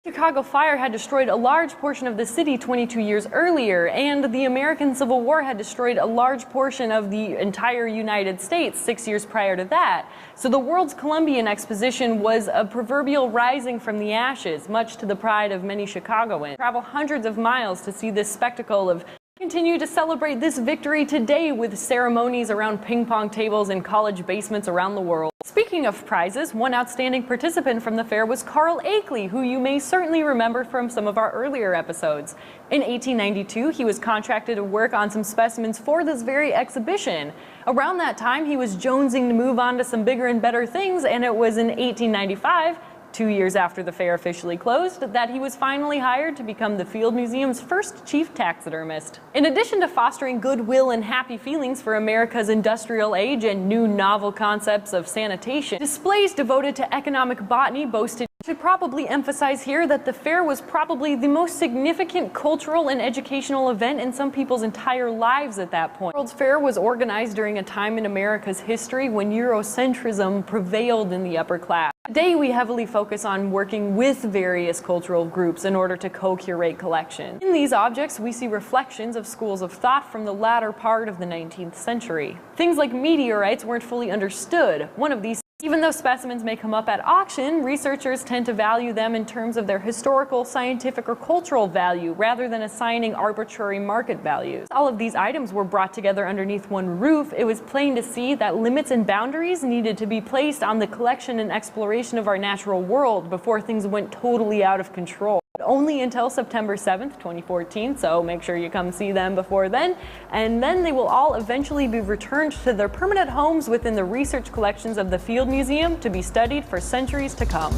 The Chicago fire had destroyed a large portion of the city 22 years earlier, and the American Civil War had destroyed a large portion of the entire United States 6 years prior to that. So the World's Columbian Exposition was a proverbial rising from the ashes, much to the pride of many Chicagoans. Travel hundreds of miles to see this spectacle of continue to celebrate this victory today with ceremonies around ping pong tables in college basements around the world. Speaking of prizes, one outstanding participant from the fair was Carl Akeley, who you may certainly remember from some of our earlier episodes. In 1892, he was contracted to work on some specimens for this very exhibition. Around that time, he was jonesing to move on to some bigger and better things, and it was in 1895, 2 years after the fair officially closed, that he was finally hired to become the Field Museum's first chief taxidermist. In addition to fostering goodwill and happy feelings for America's industrial age and new novel concepts of sanitation, displays devoted to economic botany boasted. I should probably emphasize here that the fair was probably the most significant cultural and educational event in some people's entire lives at that point. The World's Fair was organized during a time in America's history when Eurocentrism prevailed in the upper class. Today we heavily focus on working with various cultural groups in order to co-curate collections. In these objects we see reflections of schools of thought from the latter part of the 19th century. Things like meteorites weren't fully understood. One of these, even though specimens may come up at auction, researchers tend to value them in terms of their historical, scientific, or cultural value rather than assigning arbitrary market values. All of these items were brought together underneath one roof. It was plain to see that limits and boundaries needed to be placed on the collection and exploration of our natural world before things went totally out of control. Only until September 7th, 2014, so make sure you come see them before then, and then they will all eventually be returned to their permanent homes within the research collections of the Field Museum to be studied for centuries to come.